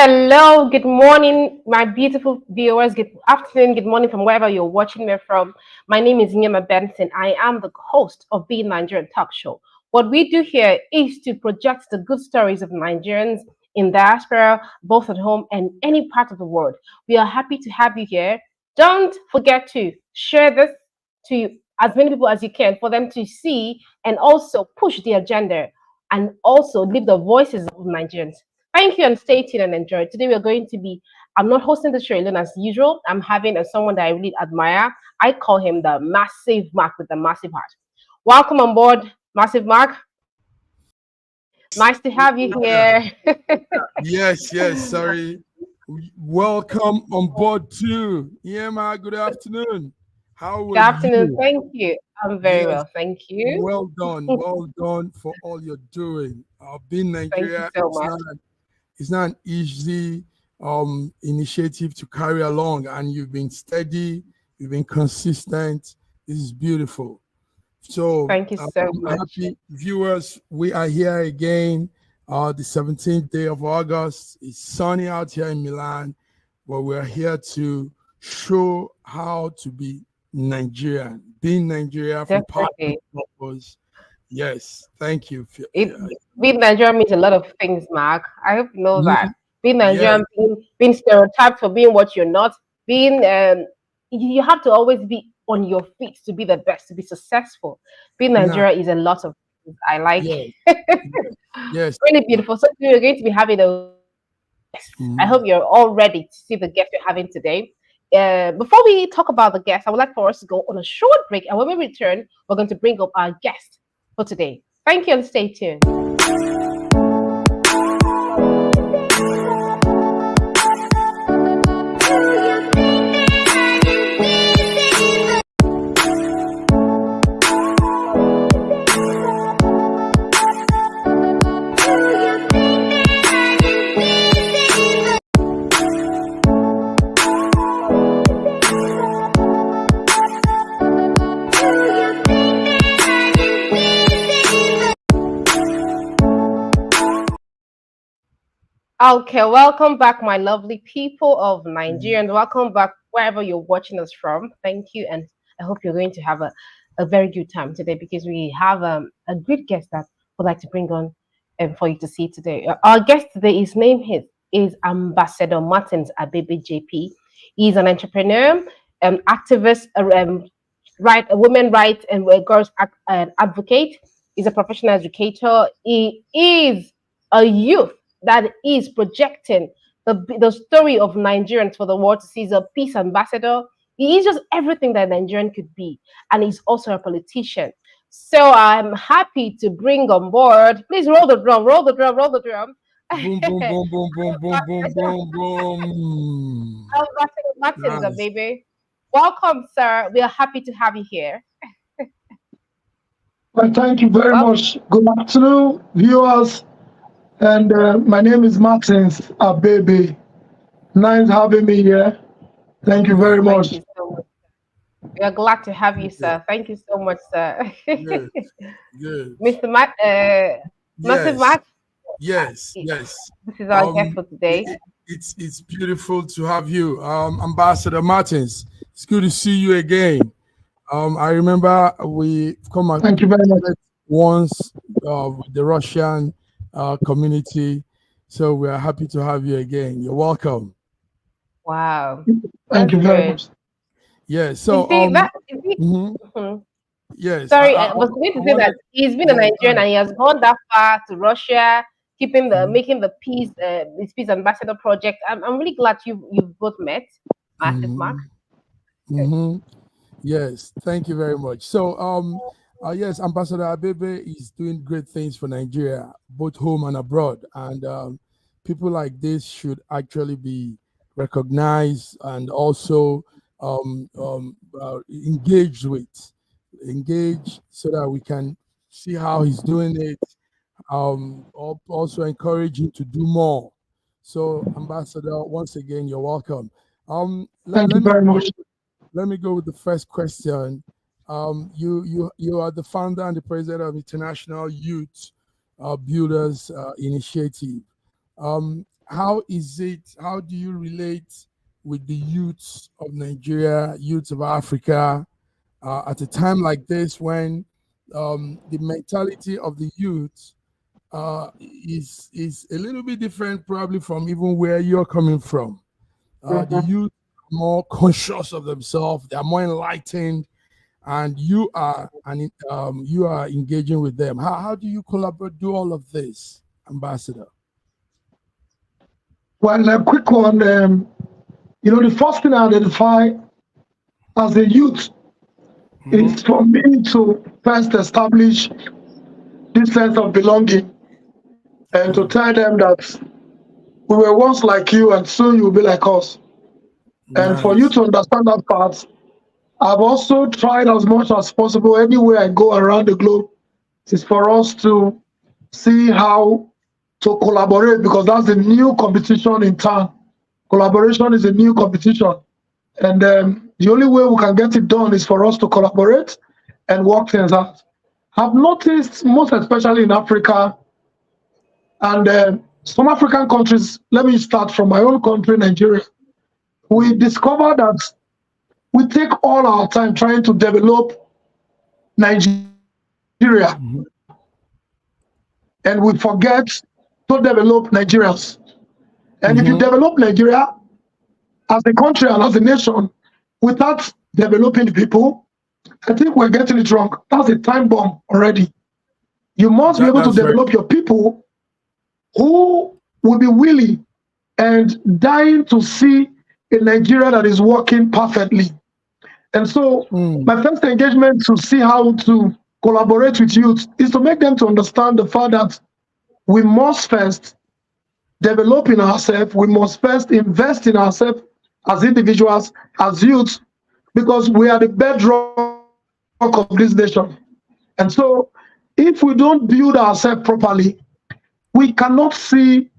Hello, good morning, my beautiful viewers. Good afternoon, good morning from wherever you're watching me from. My name is Nyema Benson. I am the host of Being Nigerian Talk Show. What we do here is to project the good stories of Nigerians in diaspora, both at home and any part of the world. We are happy to have you here. Don't forget to share this to as many people as you can for them to see and also push the agenda and also leave the voices of Nigerians. Thank you and stay tuned and enjoy. Today we are going to be, I'm not hosting the show alone as usual. I'm having someone that I really admire. I call him the Massive Mark with the massive heart. Welcome on board, Massive Mark. Nice to have you Yeah. here. Yes. Sorry. Welcome on board too. Yeah, man. Good afternoon. How Good are afternoon. you? Thank you. I'm very Yes. well. Thank you. Well done. Well done for all you're doing. Being Thank you Nigeria, so it's much. not an easy initiative to carry along, and you've been steady. You've been consistent. This is beautiful. So Thank you so I'm much. happy, viewers. We are here again. The 17th day of August. It's sunny out here in Milan, but we're here to show how to be Nigerian, being Nigeria from past to Definitely. purpose. Yes, thank you. It being Nigerian means a lot of things, Mark. I hope you know that. Mhm. Being Yes, Nigerian, being stereotyped for being what you're not, being you have to always be on your feet to be the best, to be successful. Being nah, Nigeria is a lot of things I like. yes, yes. Really beautiful. So we're going to be having a guest. I Mhm. hope you're all ready to see the guest we're having today. Before we talk about the guest, I would like for us to go on a short break, and when we return, we're going to bring up our guest for today. Thank you and stay tuned. Okay, welcome back, my lovely people of Nigeria, and welcome back wherever you're watching us from. Thank you, and I hope you're going to have a very good time today because we have a good guest that would like to bring on for you to see today. Our guest today, his name is Ambassador Martins Abebe JP. He's an entrepreneur, activist, a women rights and girls advocate. He's a professional educator. He is a youth that is projecting the story of Nigerians for the world to see. He's a peace ambassador. He is just everything that a Nigerian could be. And he's also a politician. So I'm happy to bring on board. Please roll the drum, roll the drum, roll the drum. Boom, boom, boom, boom, boom, boom, boom, boom, boom. Ambassador Martins, Nice. baby. Welcome, sir. We are happy to have you here. Well, thank you very Well, much. Good afternoon, viewers. And my name is Martins Abebe. Nice having me here. Thank you very thank much. you so much. We are glad to have you, Good, sir. Thank you so much, sir. good, good. Mr. Matt, Massive Yes, Matt, yes, yes. this is our guest Um, for today. it's beautiful to have you, Ambassador Martins. It's good to see you again. I remember we come and Thank you very much. met once with the Russian community, so we are happy to have you again. You're welcome. Wow, Thank that's you very good. much. Yeah. You So see that? You see, mhm, mhm. yes, Sorry, I was going I to say that wanted. he's been a Yeah, go Nigerian ahead. and he has gone that far to Russia, keeping the Mhm, making the peace, this peace ambassador project. I'm really glad you've both met, Massive Mark. mhm, mhm. Yes, thank you very much. So, yes, Ambassador Abebe is doing great things for Nigeria, both home and abroad, and people like this should actually be recognized and also engaged with, engaged so that we can see how he's doing it. Also encourage him to do more. So, Ambassador, once again, you're welcome. Thank you Let me very go much. with the first question. You are the founder and the president of International Youth Builders Initiative. Um, how is it? How do you relate with the youths of Nigeria, youths of Africa, at a time like this when the mentality of the youth is a little bit different, probably from even where you're coming from. The Mhm. youth are more conscious of themselves, they are more enlightened, and you are engaging with them. How do you collaborate, do all of this, Ambassador? Well, a quick one. The first thing I identify as a youth Mm-hmm. is for me to first establish this sense of belonging and to tell them that we were once like you and soon you'll be like us. And for you Nice. to understand that part, I've also tried as much as possible anywhere I go around the globe is for us to see how to collaborate because that's the new competition in town. Collaboration is a new competition. And the only way we can get it done is for us to collaborate and work things out. I've noticed, most especially in Africa and some African countries, let me start from my own country, Nigeria. We discovered that we take all our time trying to develop Nigeria Mm-hmm. and we forget to develop Nigerians. And if you develop Mm-hmm. Nigeria as a country and as a nation without developing the people, I think we're getting it wrong. That's a time bomb already. You must be able to That's very. develop your people who will be willing and dying to see a Nigeria that is working perfectly. And so, Mm, my first engagement to see how to collaborate with youth is to make them to understand the fact that we must first develop in ourselves, we must first invest in ourselves as individuals, as youth, because we are the bedrock of this nation. And so, if we don't build ourselves properly, we cannot see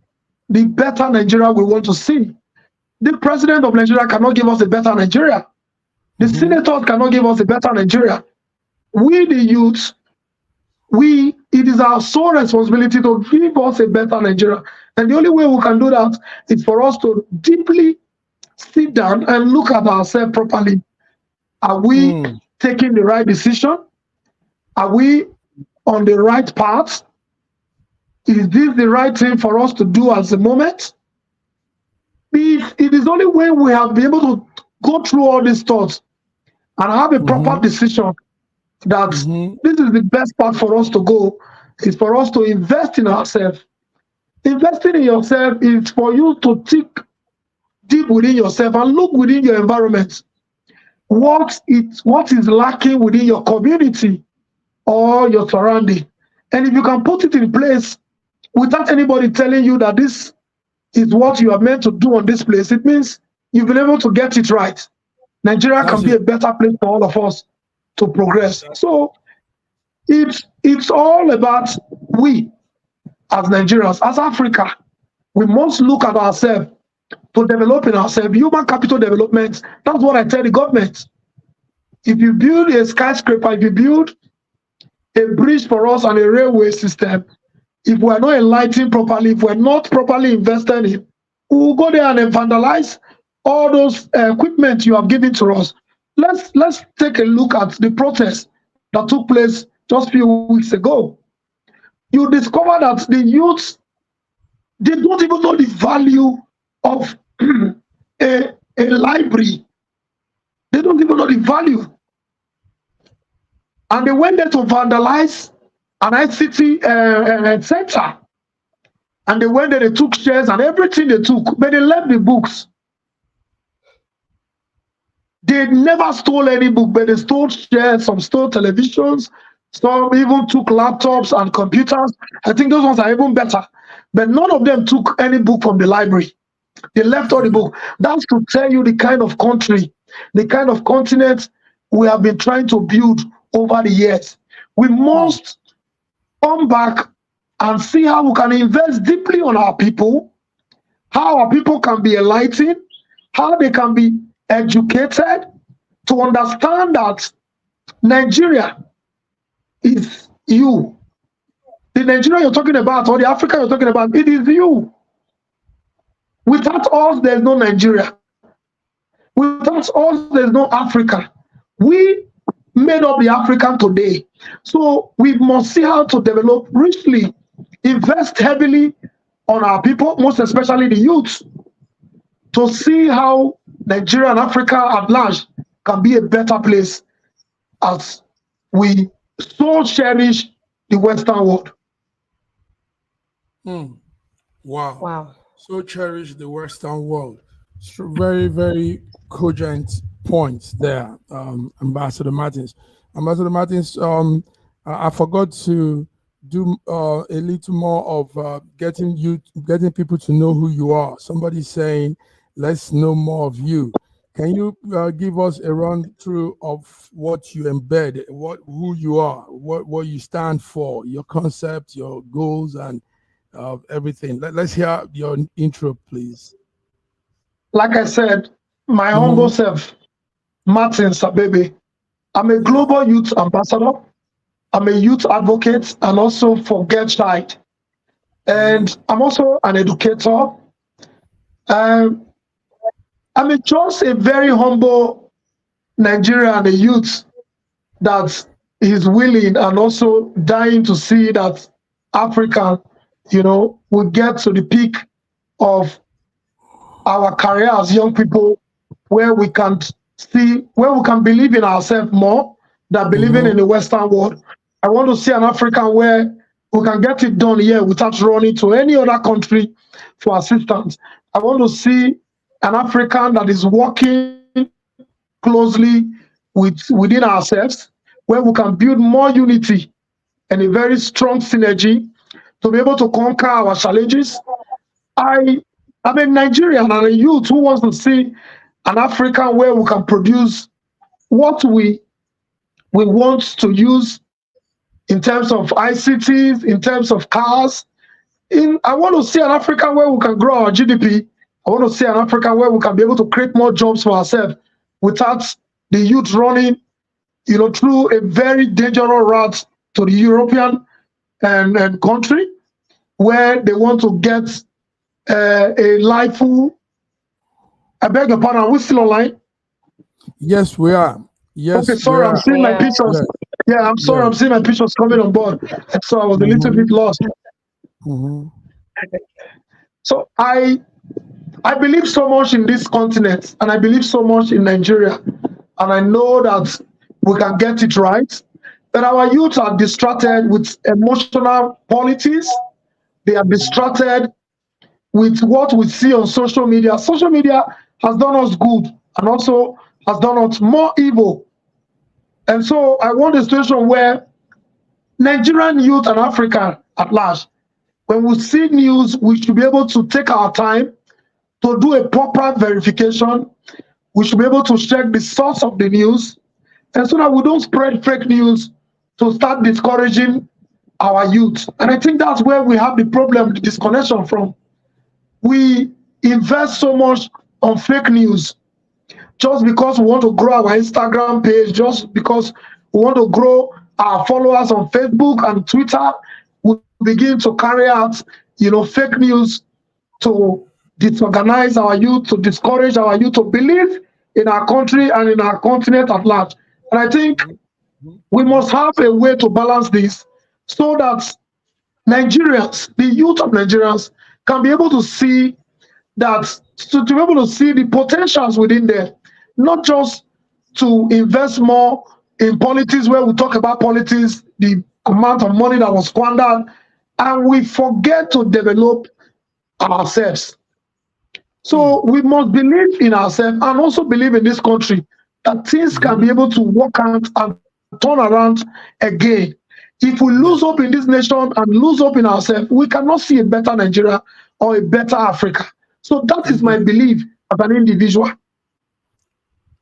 the better Nigeria we want to see. The president of Nigeria cannot give us a better Nigeria. The mm-hmm. senators cannot give us a better Nigeria. We, the youth, it is our sole responsibility to give us a better Nigeria. And the only way we can do that is for us to deeply sit down and look at ourselves properly. Are we Mm, taking the right decision? Are we on the right path? Is this the right thing for us to do at the moment? If it is only when we have been able to go through all these thoughts and have a proper mm-hmm. decision that Mm-hmm. this is the best path for us to go, is for us to invest in ourselves. Investing in yourself is for you to think deep within yourself and look within your environment. What is lacking within your community or your surrounding? And if you can put it in place without anybody telling you that this is what you are meant to do on this place, it means you've been able to get it right. Nigeria can That's be it. a better place for all of us to progress. So it's all about we as Nigerians, as Africa, we must look at ourselves to develop in ourselves. Human capital development, that's what I tell the government. If you build a skyscraper, if you build a bridge for us and a railway system, if we're not enlightened properly, if we're not properly invested in, we will go there and vandalize all those equipment you have given to us. Let's take a look at the protest that took place just a few weeks ago. You discover that the youths, they don't even know the value of a library. They don't even know the value. And they went there to vandalize an ICT center. And they went there, they took shares and everything they took, but they left the books. They never stole any book, but they stole shares, some stole televisions, some even took laptops and computers. I think those ones are even better. But none of them took any book from the library. They left all the book. That's to tell you the kind of country, the kind of continent we have been trying to build over the years. We Mm, must come back and see how we can invest deeply on our people, how our people can be enlightened, how they can be educated to understand that Nigeria is you. The Nigeria you're talking about, or the Africa you're talking about, it is you. Without us, there's no Nigeria. Without us, there's no Africa. We made up the African today. So we must see how to develop richly, invest heavily on our people, most especially the youth, to see how Nigeria and Africa at large can be a better place as we so cherish the Western world. Wow. Wow. So cherish the Western world. Very, very cogent points there, Ambassador Martins. Ambassador Martins, I forgot to do a little more of getting people to know who you are. Somebody saying, let's know more of you. Can you give us a run through of what you embed, who you are, what you stand for, your concept, your goals, and everything? Let's hear your intro, please. Like I said, my humble self, Martin Abebe. I'm a global youth ambassador. I'm a youth advocate and also for Get Child. And I'm also an educator. Um, just a very humble Nigerian, a youth that is willing and also dying to see that Africa, will get to the peak of our career as young people, where we can believe in ourselves more than believing in the Western world. I want to see an African where we can get it done here without running to any other country for assistance. I want to see an African that is working closely within ourselves, where we can build more unity and a very strong synergy to be able to conquer our challenges. I'm a Nigerian and a youth who wants to see an Africa where we can produce what we want to use in terms of ICTs, in terms of cars. I want to see an Africa where we can grow our GDP. I want to see an Africa where we can be able to create more jobs for ourselves without the youth running, through a very dangerous route to the European and country, where they want to get a life. I beg your pardon, are we still online? Yes, we are. Yes. Okay, sorry, I'm seeing my pictures. Yeah, I'm sorry, I'm seeing my pictures coming on board. So I was a little bit lost. So I believe so much in this continent, and I believe so much in Nigeria, and I know that we can get it right. But our youth are distracted with emotional politics. They are distracted with what we see on social media. Social media has done us good and also has done us more evil. And so I want a situation where Nigerian youth and Africa at large, when we see news, we should be able to take our time to do a proper verification. We should be able to check the source of the news, and so that we don't spread fake news to start discouraging our youth. And I think that's where we have the problem, the disconnection from. We invest so much on fake news just because we want to grow our Instagram page, just because we want to grow our followers on Facebook and Twitter. We begin to carry out, fake news to disorganize our youth, to discourage our youth to believe in our country and in our continent at large. And I think we must have a way to balance this so that Nigerians, the youth of Nigerians, can be able to see that, to be able to see the potentials within them, not just to invest more in politics, where we talk about politics, the amount of money that was squandered, and we forget to develop ourselves. So we must believe in ourselves and also believe in this country that things can be able to work out and turn around again. If we lose hope in this nation and lose hope in ourselves, we cannot see a better Nigeria or a better Africa. So that is my belief as an individual.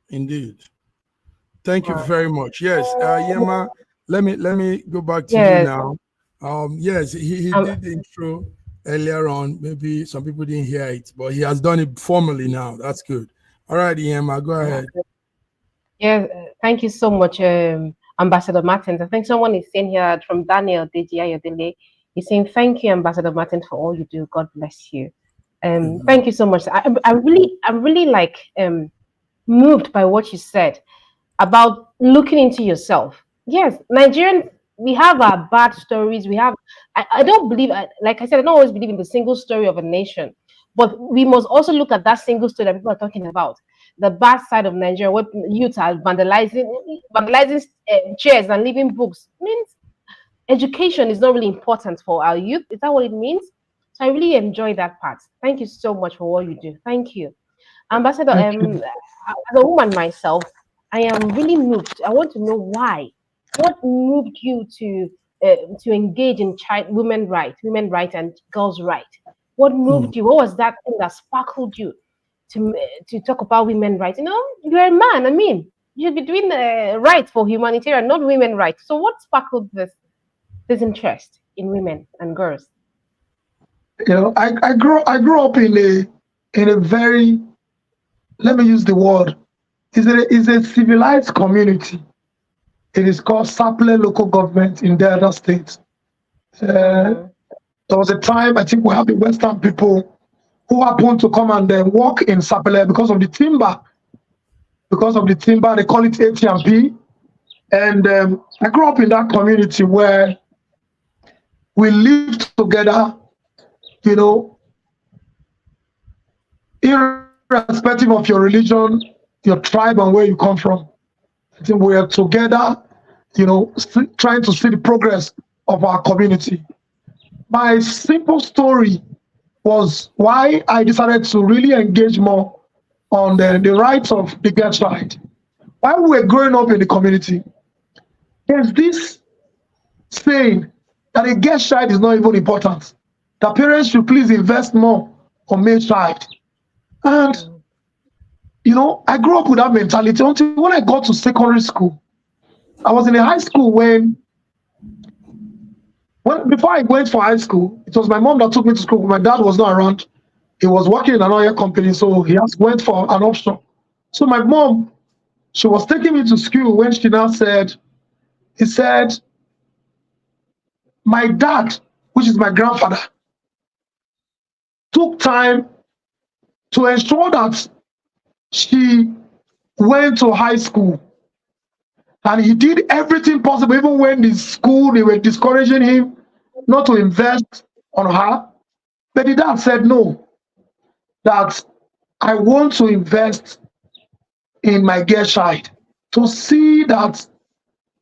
Indeed. Thank you very much. Yes, Yema, let me go back to you now. Yes, he did the intro earlier on. Maybe some people didn't hear it, but he has done it formally now. That's good. All right, Yema, go ahead. Yeah, thank you so much, Ambassador Martins. I think someone is saying here from Daniel Deji Ayodele. He's saying, thank you, Ambassador Martins, for all you do. God bless you. Yeah. Thank you so much. I'm really like moved by what you said about looking into yourself. Yes, Nigerians, we have our bad stories. I don't believe, like I said, I don't always believe in the single story of a nation, but we must also look at that single story that people are talking about. The bad side of Nigeria, where youth are vandalizing chairs and leaving books. Means education is not really important for our youth. Is that what it means? So I really enjoy that part. Thank you so much for what you do. Thank you. Ambassador, Thank you. as a woman myself, I am really moved. I want to know why. What moved you to engage in women right, and girls' right? What Hmm. moved you? What was that thing that sparkled you to talk about women rights? You know, you're a man. I mean, you should be doing the right for humanitarian, not women rights. So, what sparkled this interest in women and girls? I grew up in a very, let me use the word, is a civilized community. It is called Sapele local government in Delta State. Uh, Mm-hmm. there was a time I think we have the Western people who happened to come and then work in Sapele because of the timber. Because of the timber, they call it AT&P. And I grew up in that community where we lived together, you know, irrespective of your religion, your tribe, and where you come from. I think we are together, trying to see the progress of our community. My simple story was why I decided to really engage more on the rights of the girl child. While we were growing up in the community, there's this saying that a girl child is not even important. The parents should please invest more on male child. And I grew up with that mentality until when I got to secondary school. I was in a high school when before I went for high school, it was my mom that took me to school. My dad was not around. He was working in an oil company, so he has went for an option. So my mom, she was taking me to school when she now said, he said, my dad, which is my grandfather, took time to ensure that she went to high school. And he did everything possible, even when the school, they were discouraging him not to invest on her. But the dad said, no, that I want to invest in my girl child to see that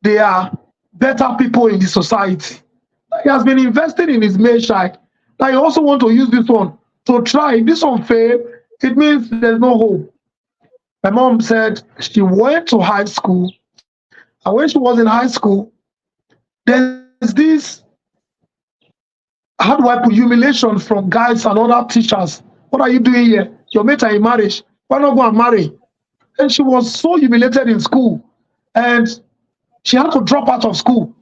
they are better people in the society. He has been investing in his male child. Now he also want to use this one to try. If this one fail, it means there's no hope. My mom said she went to high school, and when she was in high school, there's this, how do I put, humiliation from guys and other teachers. What are you doing here? Your mate are in marriage. Why not go and marry? And she was so humiliated in school. And she had to drop out of school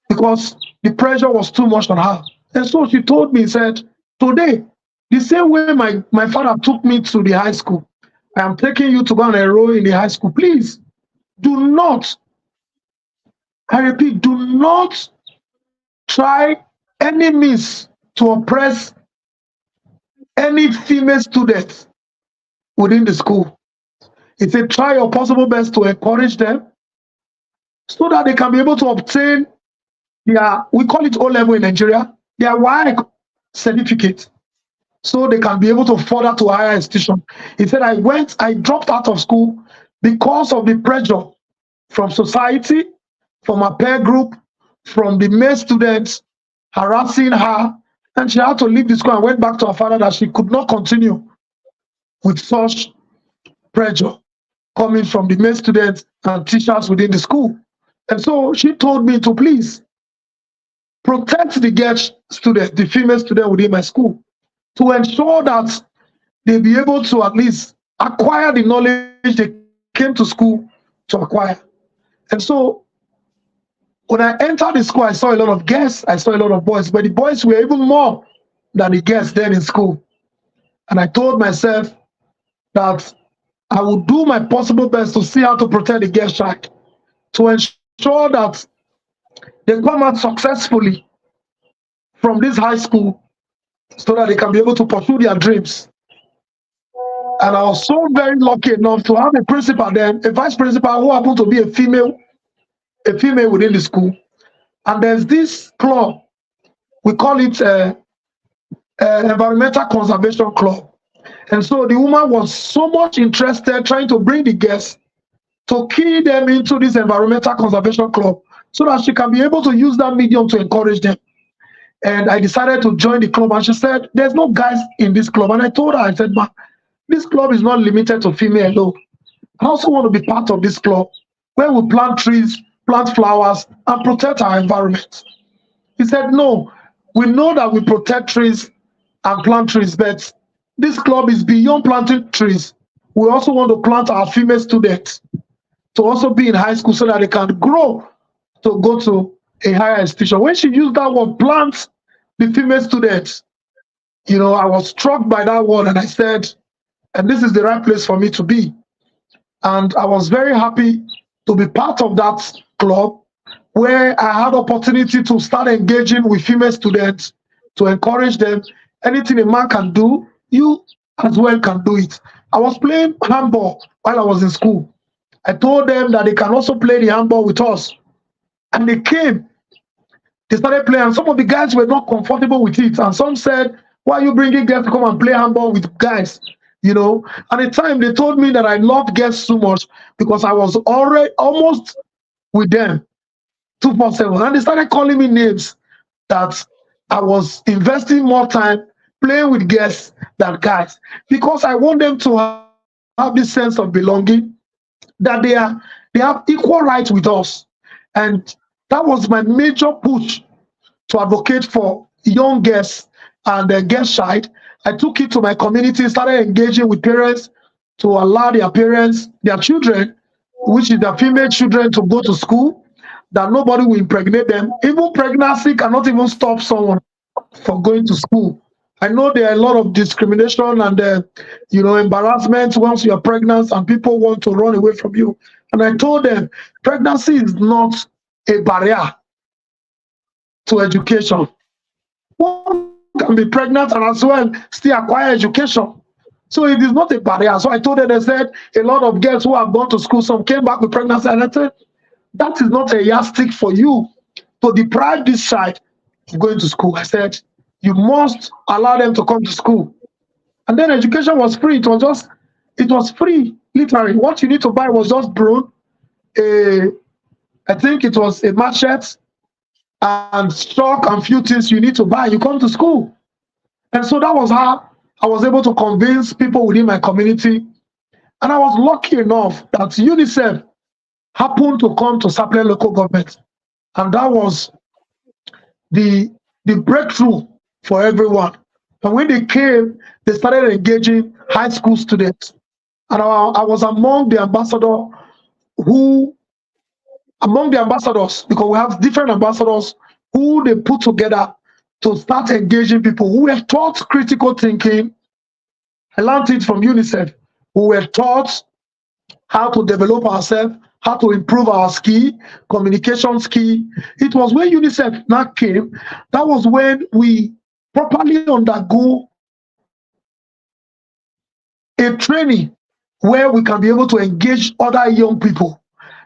because the pressure was too much on her. And so she told me, said, today, the same way my father took me to the high school, I am taking you to go and enroll in the high school. Please do not, I repeat, do not try any means to oppress any female student within the school. He said, try your possible best to encourage them so that they can be able to obtain their, we call it O level in Nigeria, their WAEC certificate, so they can be able to further to a higher institution. He said, I dropped out of school because of the pressure from society, from her peer group, from the male students harassing her, and she had to leave the school and went back to her father that she could not continue with such pressure coming from the male students and teachers within the school. And so she told me to please protect the girl student, the female student within my school, to ensure that they be able to at least acquire the knowledge they came to school to acquire. And so when I entered the school, I saw a lot of girls, I saw a lot of boys, but the boys were even more than the girls then in school. And I told myself that I would do my possible best to see how to protect the girl child, to ensure that they come out successfully from this high school so that they can be able to pursue their dreams. And I was so very lucky enough to have a principal then, a vice principal who happened to be a female within the school. And there's this club, we call it Environmental Conservation Club. And so the woman was so much interested trying to bring the guests to key them into this Environmental Conservation Club so that she can be able to use that medium to encourage them. And I decided to join the club. And she said, there's no guys in this club. And I told her, I said, ma, this club is not limited to female alone. I also want to be part of this club where we plant trees, plant flowers, and protect our environment. He said, no, we know that we protect trees and plant trees, but this club is beyond planting trees. We also want to plant our female students to also be in high school so that they can grow to go to a higher institution. When she used that word, plant the female students, I was struck by that word and I said, and this is the right place for me to be. And I was very happy to be part of that club where I had opportunity to start engaging with female students to encourage them. Anything a man can do, you as well can do it. I was playing handball while I was in school. I told them that they can also play the handball with us. And they came. They started playing. And some of the guys were not comfortable with it. And some said, why are you bringing girls to come and play handball with guys? At the time, they told me that I loved girls so much because I was already almost with them 247. And they started calling me names that I was investing more time playing with girls than guys because I want them to have this sense of belonging, that they have equal rights with us. And that was my major push to advocate for young girls and the girls' side. I took it to my community, started engaging with parents to allow their parents, their children, which is their female children, to go to school, that nobody will impregnate them. Even pregnancy cannot even stop someone from going to school. I know there are a lot of discrimination and embarrassment once you are pregnant and people want to run away from you. And I told them, pregnancy is not a barrier to education. One can be pregnant and as well still acquire education. So it is not a barrier. So I told them, they said, a lot of girls who have gone to school, some came back with pregnancy, and I said, that is not a yardstick for you to deprive this child of going to school. I said, you must allow them to come to school. And then education was free. It was free, literally. What you need to buy was just broom, I think it was a machete, and chalk and few things you need to buy. You come to school. And so that was how I was able to convince people within my community. And I was lucky enough that UNICEF happened to come to Sapele local government. And that was the breakthrough for everyone. And when they came, they started engaging high school students. And I was among the ambassadors, because we have different ambassadors who they put together to start engaging people who were taught critical thinking. I learned it from UNICEF. We were taught how to develop ourselves, how to improve our skill, communication skill. It was when UNICEF now came, that was when we properly undergo a training where we can be able to engage other young people.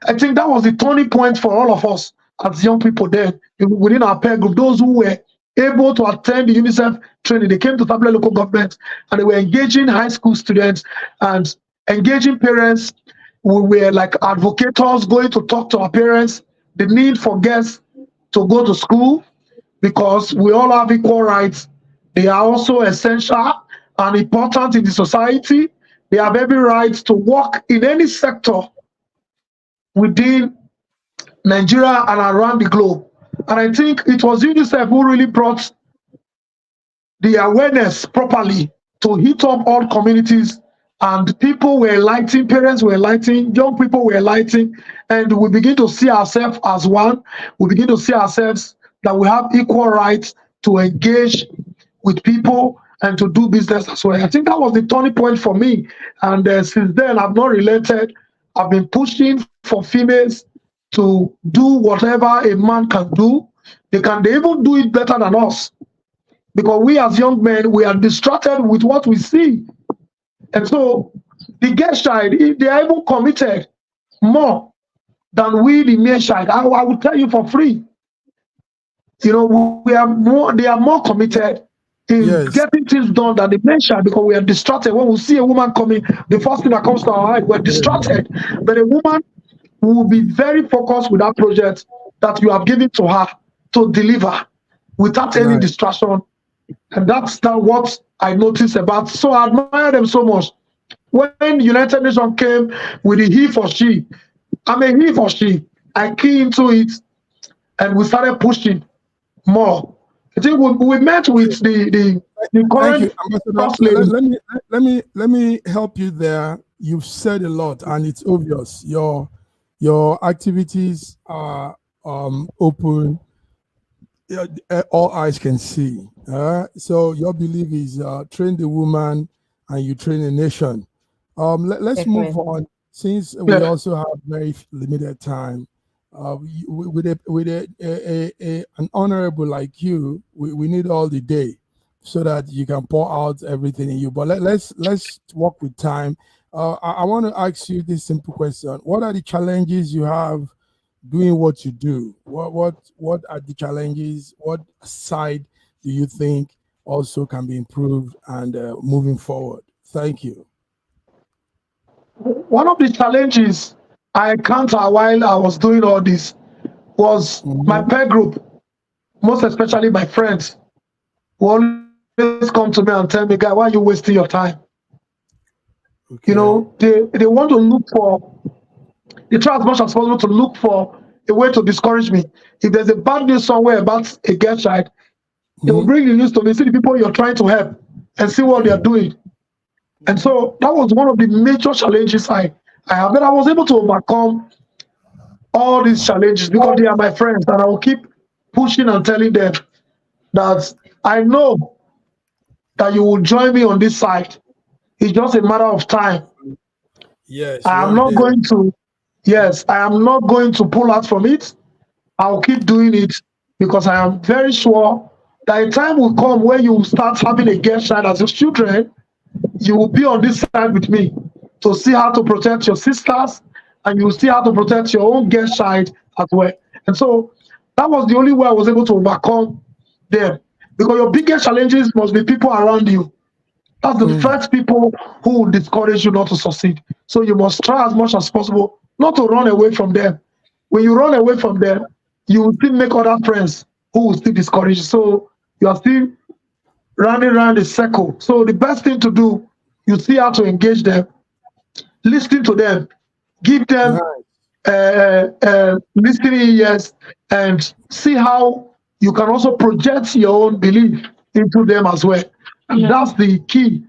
I think that was the turning point for all of us as young people then within our peer group. Those who were able to attend the UNICEF training, they came to Sapele local government and they were engaging high school students and engaging parents. We were like advocates going to talk to our parents, the need for girls to go to school because we all have equal rights. They are also essential and important in the society. They have every right to work in any sector within Nigeria and around the globe. And I think it was UNICEF who really brought the awareness properly to hit up all communities, and people were enlightened, parents were enlightened, young people were enlightened, and we begin to see ourselves as one. We begin to see ourselves that we have equal rights to engage with people and to do business as well. I think that was the turning point for me. And since then, I've not relented. I've been pushing for females to do whatever a man can do. They even do it better than us. because we as young men, we are distracted with what we see. And so the girl child, they are even committed more than we, the male child. I will tell you for free. We are more. They are more committed in Yes. getting things done than the male child because we are distracted. When we see a woman coming, the first thing that comes to our mind, we're distracted. But a woman will be very focused with that project that you have given to her to deliver without any Nice. distraction. And that's now what I noticed about. So I admire them so much. When United Nations came with the he for she, I'm a he for she. I key into it and we started pushing more. I think we met with the Thank you, current Ambassador. first lady. Let me help you there. You've said a lot, and it's obvious. Your activities are open. All eyes can see. So your belief is train the woman, and you train a nation. Let's move Definitely. on, since we Yeah. also have very limited time. With an honorable like you, we need all the day so that you can pour out everything in you. But let's work with time. I want to ask you this simple question: what are the challenges you have doing what you do? What are the challenges? What side do you think also can be improved and moving forward? Thank you. One of the challenges I encountered while I was doing all this was my Mhm. peer group, most especially my friends, who always come to me and tell me, "Guy, why are you wasting your time?" Okay. They want to look for, they try as much as possible to look for a way to discourage me. If there's a bad news somewhere about a girl child, they will Mhm. bring the news to me, see the people you're trying to help, and see what they are doing. And Mhm. so that was one of the major challenges I have. But I was able to overcome all these challenges because they are my friends, and I will keep pushing and telling them that I know that you will join me on this side. It's just a matter of time. Yes, I am one not day. going to, yes, I am not going to pull out from it. I'll keep doing it because I am very sure that a time will come where you will start having a girl child as your children. You will be on this side with me to see how to protect your sisters, and you will see how to protect your own girl child as well. And so that was the only way I was able to overcome them. Because your biggest challenges must be people around you. That's the Mm. first people who will discourage you not to succeed. So you must try as much as possible not to run away from them. When you run away from them, you will still make other friends who will still discourage you. So you are still running around the circle. So the best thing to do, you see how to engage them, listen to them, give them Nice. listening ears, and see how you can also project your own belief into them as well. And that's the key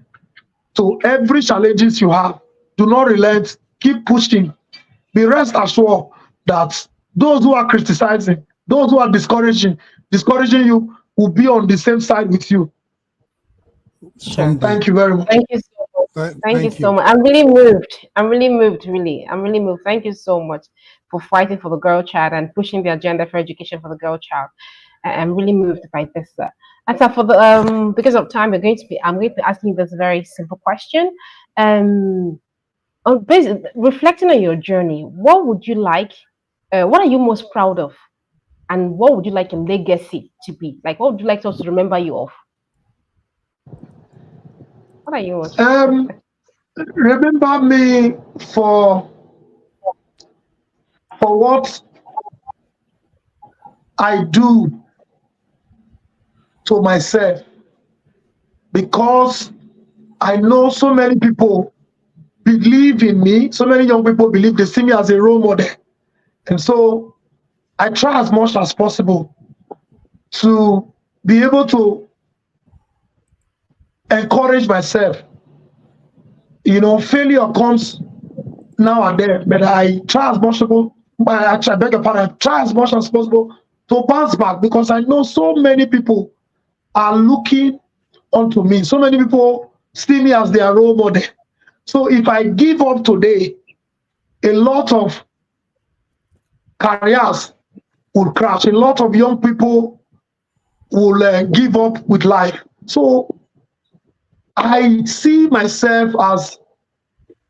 to every challenges you have. Do not relent. Keep pushing. Be rest assured that those who are criticizing, those who are discouraging you, will be on the same side with you. Sure. Someday. Thank you very much. Thank you so much. Thank you Thank so you. much. I'm really moved. I'm really moved, really. I'm really moved. Thank you so much for fighting for the girl child and pushing the agenda for education for the girl child. I'm really moved by this. And so for the because of time, I'm going to be asking you this very simple question. Um Reflecting on your journey, what would you like what are you most proud of? And what would you like your legacy to be? Like what would you like us to remember you of? What are you most Um, Remember me for what I do to myself, because I know so many people believe in me. So many young people believe, they see me as a role model, and so I try as much as possible to be able to encourage myself. Failure comes now and then, but I try as much as possible. I beg your pardon. I try as much as possible to bounce back because I know so many people are looking onto me. So many people see me as their role model. So if I give up today, a lot of careers would crash. A lot of young people will give up with life. So I see myself as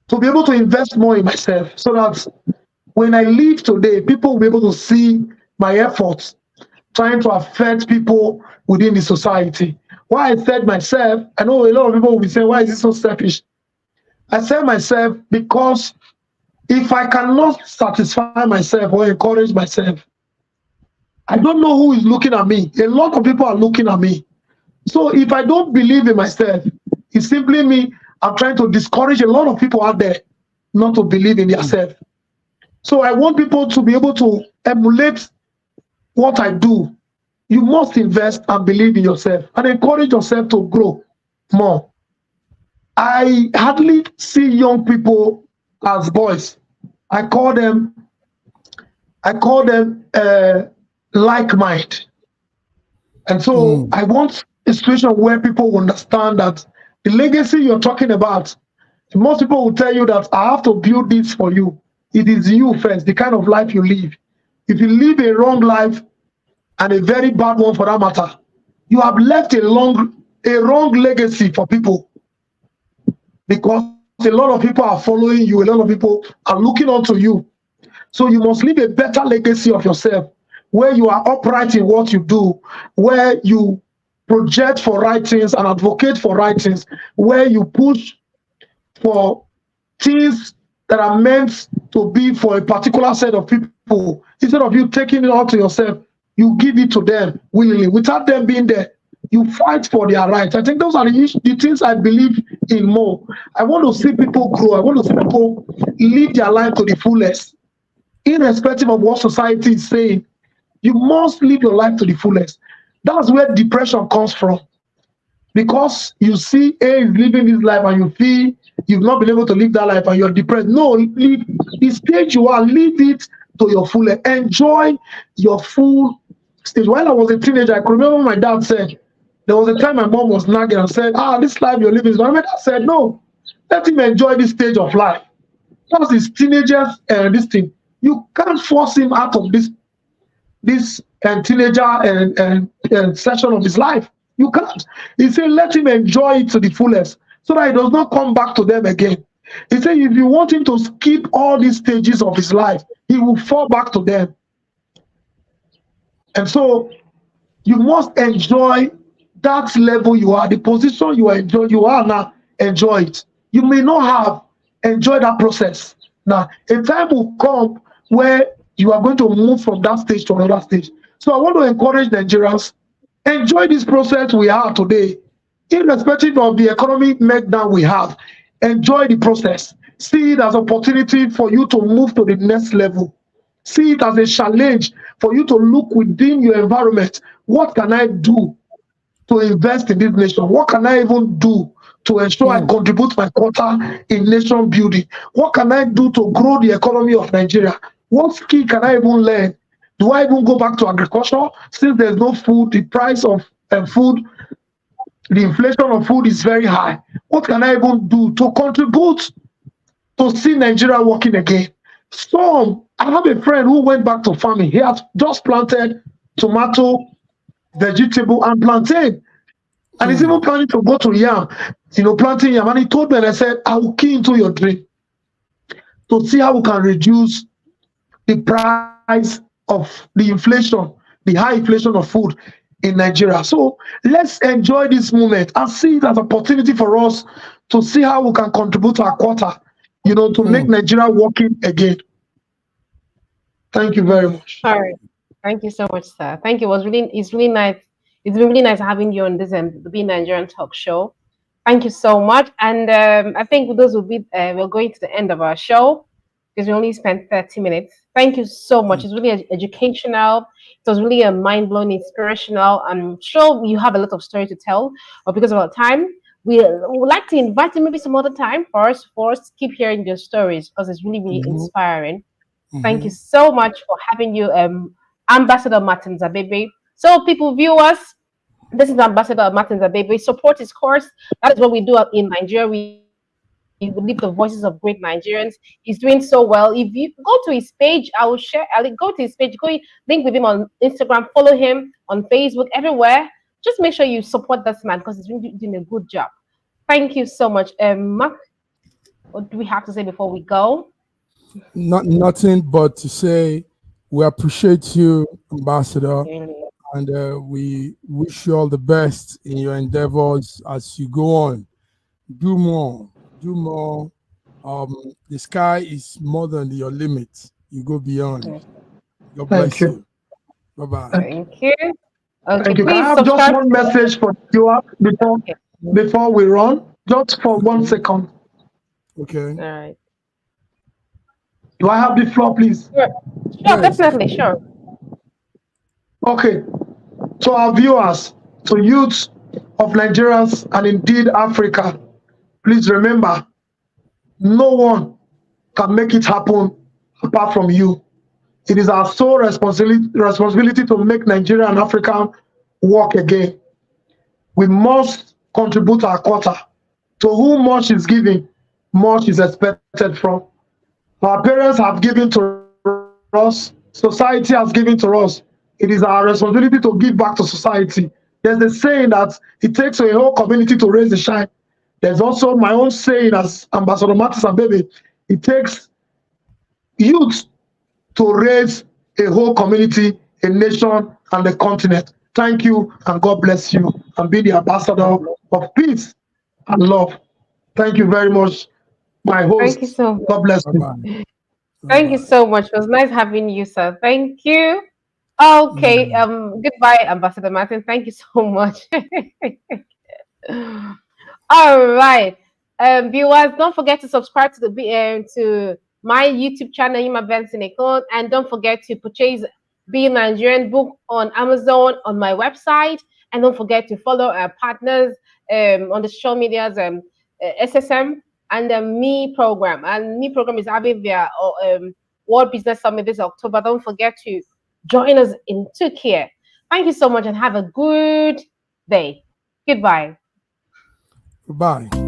to be able to invest more in myself so that when I leave today, people will be able to see my efforts trying to affect people within the society. Why I said myself, I know a lot of people will be saying, why is it so selfish? I said myself because if I cannot satisfy myself or encourage myself, I don't know who is looking at me. A lot of people are looking at me. So if I don't believe in myself, it's simply me. I'm trying to discourage a lot of people out there not to believe in themselves. So I want people to be able to emulate what I do. You must invest and believe in yourself and encourage yourself to grow more. I hardly see young people as boys. I call them like mind. And so I want a situation where people will understand that the legacy you're talking about, most people will tell you that I have to build this for you. It is you first, the kind of life you live. If you live a wrong life and a very bad one for that matter, you have left a wrong legacy for people because a lot of people are following you, a lot of people are looking onto you. So you must leave a better legacy of yourself where you are upright in what you do, where you project for right things and advocate for right things, where you push for things that are meant to be for a particular set of people. Instead of you taking it all to yourself, you give it to them willingly without them being there. You fight for their rights. I think those are the things I believe in more. I want to see people grow. I want to see people live their life to the fullest, irrespective of what society is saying. You must live your life to the fullest. That's where depression comes from. Because you see A is living this life and you feel you've not been able to live that life and you're depressed. No, live the stage you are, live it to your fullest. Enjoy your full stage. While I was a teenager, I could remember my dad said, there was a time my mom was nagging and said, this life you're living is not. My dad said, no, let him enjoy this stage of life. That's his teenagers and this thing. You can't force him out of this teenager and session of his life. You can't. He said, let him enjoy it to the fullest so that he does not come back to them again. He said, if you want him to skip all these stages of his life, he will fall back to them. And so you must enjoy that level you are, the position you are now, enjoy it. You may not have enjoyed that process. Now, a time will come where you are going to move from that stage to another stage. So I want to encourage Nigerians, enjoy this process we are today, irrespective of the economic meltdown we have. Enjoy the process. See it as an opportunity for you to move to the next level. See it as a challenge for you to look within your environment. What can I do to invest in this nation? What can I even do to ensure I contribute my quota in nation building? What can I do to grow the economy of Nigeria? What skill can I even learn? Do I even go back to agriculture? Since there's no food, the price of food, the inflation of food is very high. What can I even do to contribute to see Nigeria working again? I have a friend who went back to farming. He has just planted tomato, vegetable, and plantain. And he's even planning to go to yam, planting yam. And he told me, and I said, I will key into your dream to see how we can reduce the price of the inflation, the high inflation of food in Nigeria. So let's enjoy this moment and see it as an opportunity for us to see how we can contribute to our quota, to make Nigeria working again. Thank you very much. All right. Thank you so much, sir. Thank you. It's really nice. It's been really nice having you on this the Be Nigerian talk show. Thank you so much. And I think those will be we're going to the end of our show because we only spent 30 minutes. Thank you so much. It's really educational. It was really a mind-blowing, inspirational. I'm sure you have a lot of story to tell, but because of our time, we would like to invite you maybe some other time for us to keep hearing your stories because it's really, really inspiring. Thank you so much for having you, Ambassador Martins Abebe. So, viewers, this is Ambassador Martins Abebe. Support his course. That is what we do in Nigeria. We lift the voices of great Nigerians. He's doing so well. If you go to his page, I will share. I'll go to his page. Go link with him on Instagram. Follow him on Facebook. Everywhere. just make sure you support this man because he's really doing a good job. Thank you so much. Mark, what do we have to say before we go? Nothing but to say we appreciate you, Ambassador, Really. and we wish you all the best in your endeavors as you go on. Do more, do more. The sky is more than your limit. You go beyond. God Thank bless you. you. Bye bye. Thank you. Okay, Thank you. Can I please have just subscribe. one message for you Okay. before we run? Just for 1 second. Okay. All right. Do I have the floor, please? Sure, sure, Yes. definitely, sure. Okay. To our viewers, to youths of Nigerians and indeed Africa, please remember, no one can make it happen apart from you. It is our sole responsibility to make Nigeria and Africa work again. We must contribute our quota. To whom much is given, much is expected from. Our parents have given to us, society has given to us. It is our responsibility to give back to society. There's a saying that it takes a whole community to raise the shine. There's also my own saying as Ambassador Martins and Baby, it takes youth to raise a whole community, a nation, and a continent. Thank you, and God bless you, and be the ambassador of peace and love. Thank you very much, my Thank you host. so much. God bless Bye you. bye. Bye Thank you bye. so much. It was nice having you, sir. Thank you. Okay. Goodbye, Ambassador Martin. Thank you so much. All right. Viewers, don't forget to subscribe to to my YouTube channel, Yuma Benson Sinekon, and don't forget to purchase Being Nigerian book on Amazon on my website, and don't forget to follow our partners on the social medias, SSM and the Me program. And Me program is Abebe World Business Summit this October. Don't forget to join us in Turkey. Thank you so much, and have a good day. Goodbye. Goodbye.